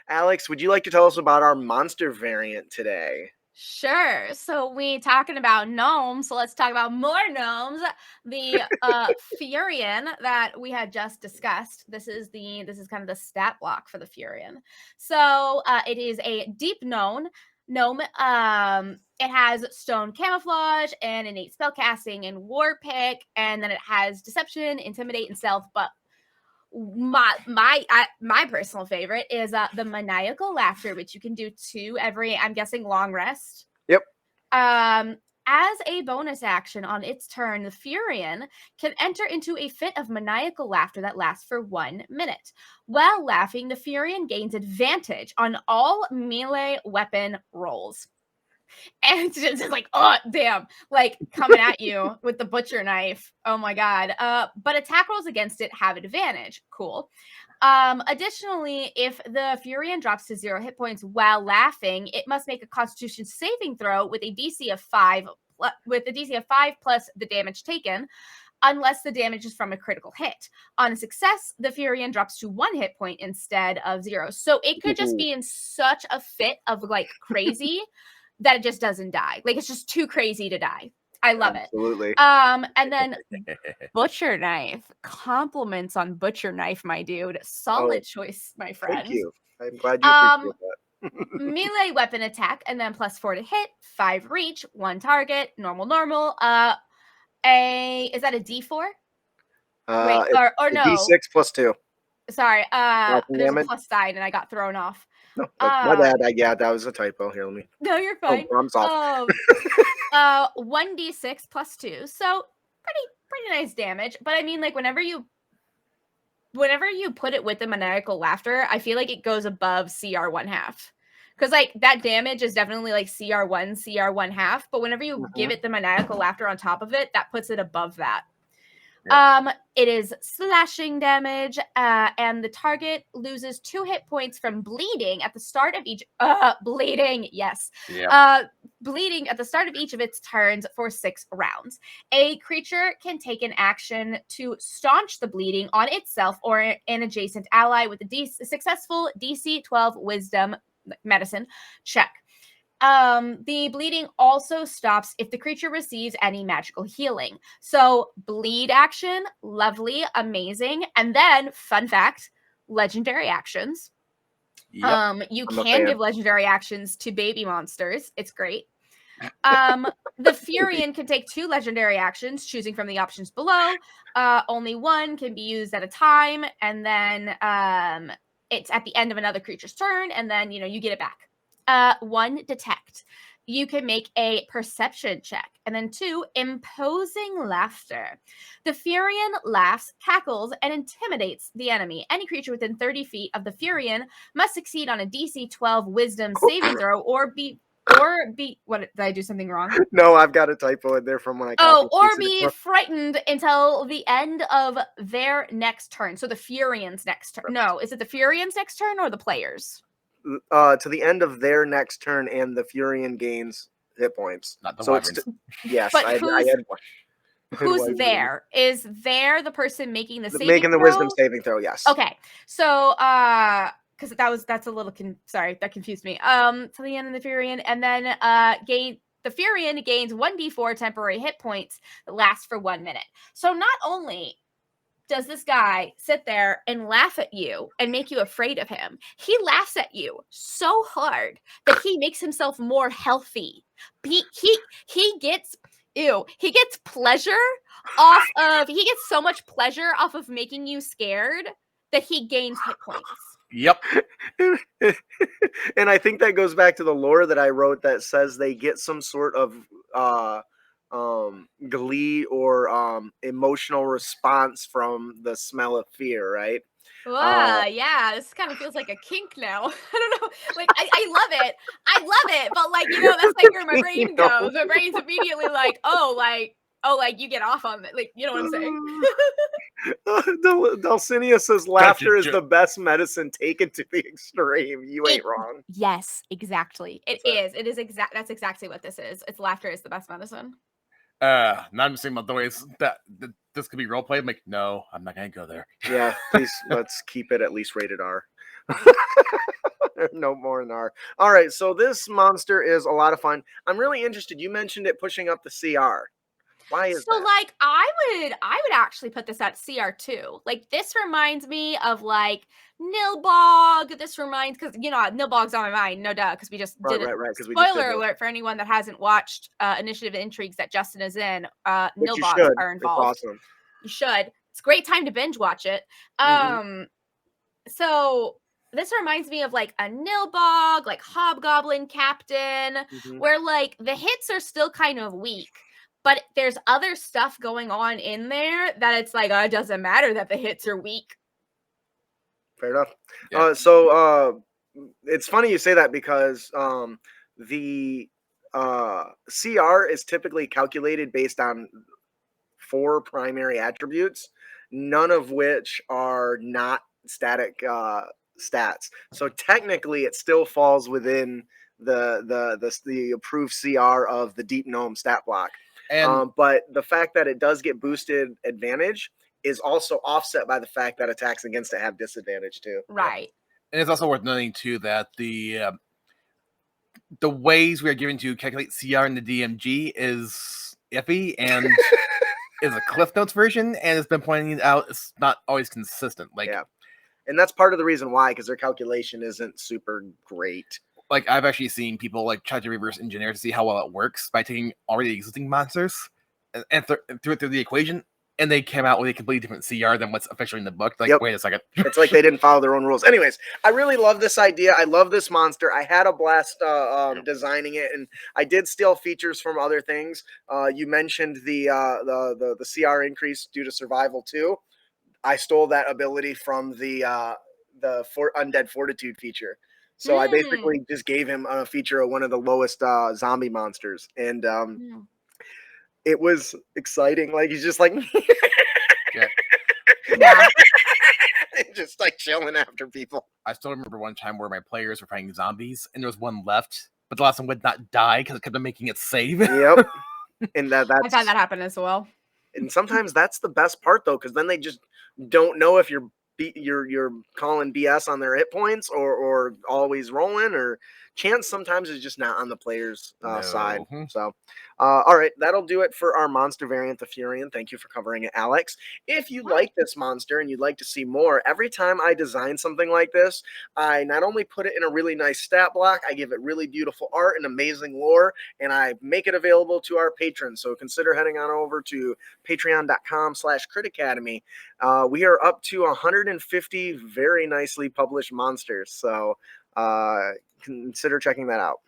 Alex, would you like to tell us about our monster variant today? Sure. So we talking about gnomes, so let's talk about more gnomes. The Furian that we had just discussed. This is kind of the stat block for the Furian. So it is a deep gnome. It has stone camouflage and innate spellcasting and war pick, and then it has deception, intimidate, and stealth. But my personal favorite is the maniacal laughter, which you can do every, I'm guessing, long rest. Yep. As a bonus action on its turn, the Furian can enter into a fit of maniacal laughter that lasts for 1 minute. While laughing, the Furian gains advantage on all melee weapon rolls. And it's just like, oh damn, like coming at you with the butcher knife. Oh my god. But attack rolls against it have advantage. Cool. Additionally, if the Furian drops to 0 hit points while laughing, it must make a Constitution saving throw with a DC of 5 plus the damage taken, unless the damage is from a critical hit. On a success, the Furian drops to 1 hit point instead of 0. So it could just be in such a fit of like crazy that it just doesn't die. Like, it's just too crazy to die. I love Absolutely. it. And then butcher knife. Compliments on butcher knife, my dude. Solid choice, my friend. Thank you. I'm glad you appreciate that. Melee weapon attack, and then +4 to hit, 5 reach, 1 target, normal. Is that a D4? Wait, or no. D6 plus 2. Sorry, there's damage? a plus sign, and I got thrown off. No, my bad. Yeah, that was a typo. Here, let me. No, you're fine. Problems solved. 1d6 plus 2, so pretty nice damage. But I mean, like, whenever you put it with the maniacal laughter, I feel like it goes above CR 1/2. Because like that damage is definitely like CR1, CR 1/2. But whenever you give it the maniacal laughter on top of it, that puts it above that. Yep. It is slashing damage, and the target loses 2 hit points from bleeding at the start of each bleeding. Yes. Yeah. Bleeding at the start of each of its turns for 6 rounds. A creature can take an action to staunch the bleeding on itself or an adjacent ally with a successful DC 12 Wisdom medicine check. The bleeding also stops if the creature receives any magical healing. So bleed action, lovely, amazing. And then, fun fact, legendary actions. Yep. You can give legendary actions to baby monsters. It's great. The Furian can take 2 legendary actions, choosing from the options below. Only one can be used at a time, and then it's at the end of another creature's turn, and then you get it back. 1, detect. You can make a perception check. And then 2, imposing laughter. The Furian laughs, cackles, and intimidates the enemy. Any creature within 30 feet of the Furian must succeed on a DC 12 Wisdom saving throw or be what, did I do something wrong? No, I've got a typo in there from when I or be frightened until the end of their next turn. So the Furian's next turn. No, is it the Furian's next turn or the players? To the end of their next turn, and the Furian gains hit points. Not the so wyverns. Yes, but I had one. Who's there? Is there the person making the saving throw? Wisdom saving throw? Yes. Okay, so because that's a little sorry, that confused me. To the end of the Furian, and then the Furian gains 1d4 temporary hit points that last for 1 minute. So not only does this guy sit there and laugh at you and make you afraid of him, he laughs at you so hard that he makes himself more healthy. He gets pleasure he gets so much pleasure off of making you scared that he gains hit points. Yep. And I think that goes back to the lore that I wrote that says they get some sort of glee or emotional response from the smell of fear, right? Yeah, this kind of feels like a kink now. I don't know, like I love it, but like that's like where my brain goes. My brain's immediately like, like you get off on it, like, you know what I'm saying? Dulcinea says laughter is the best medicine taken to the extreme. You ain't wrong. Yes, exactly. It is that's exactly what this is. It's laughter is the best medicine. Not understanding about the ways that this could be role play. I'm like, no, I'm not gonna go there. Yeah, please let's keep it at least rated R. No more NAR. All right, so this monster is a lot of fun. I'm really interested. You mentioned it pushing up the CR. Why is So that? like I would actually put this at CR2. Like this reminds me of like Nilbog. This reminds because Nilbog's on my mind, no duh, because we just did it. Right. Because we just did Spoiler this. alert for anyone that hasn't watched Initiative and Intrigues that Justin is in. Which you Nilbogs should. are It's involved. awesome. You should. It's a great time to binge watch it. Mhm. So this reminds me of like a Nilbog, like Hobgoblin Captain, Mhm. where like the hits are still kind of weak, but there's other stuff going on in there that it's like, it doesn't matter that the hits are weak. Fair enough. Yeah. It's funny you say that because the CR is typically calculated based on 4 primary attributes, none of which are not static stats. So technically, it still falls within the approved CR of the Deep Gnome stat block. And But the fact that it does get boosted advantage is also offset by the fact that attacks against it have disadvantage too. Right. and it's also worth noting too that the ways we are given to calculate CR in the DMG is iffy and is a Cliff Notes version, and it's been pointed out it's not always consistent. Like, Yeah. And that's part of the reason why, because their calculation isn't super great. like I've actually seen people like try to reverse engineer to see how well it works by taking already existing monsters and threw it through the equation, and they came out with a completely different CR than what's officially in the book. Like, Yep. wait a second. It's like they didn't follow their own rules. Anyways, I really love this idea. I love this monster. I had a blast designing it, and I did steal features from other things. You mentioned the CR increase due to survival too. I stole that ability from the Undead Fortitude feature. So I basically just gave him a feature of one of the lowest zombie monsters, and it was exciting. Like he's just like, Yeah. just like chilling after people. I still remember one time where my players were fighting zombies, and there was one left, but the last one would not die because it kept on making it save. Yep, and that's I've had that happen as well. and sometimes that's the best part though, because then they just don't know if you're calling BS on their hit points or always rolling, or chance sometimes is just not on the player's side. So all right, that'll do it for our monster variant, the Furian. Thank you for covering it, Alex. If you like this monster and you'd like to see more, every time I design something like this, I not only put it in a really nice stat block, I give it really beautiful art and amazing lore, and I make it available to our patrons. So consider heading on over to patreon.com/critacademy. We are up to 150 very nicely published monsters, so consider checking that out.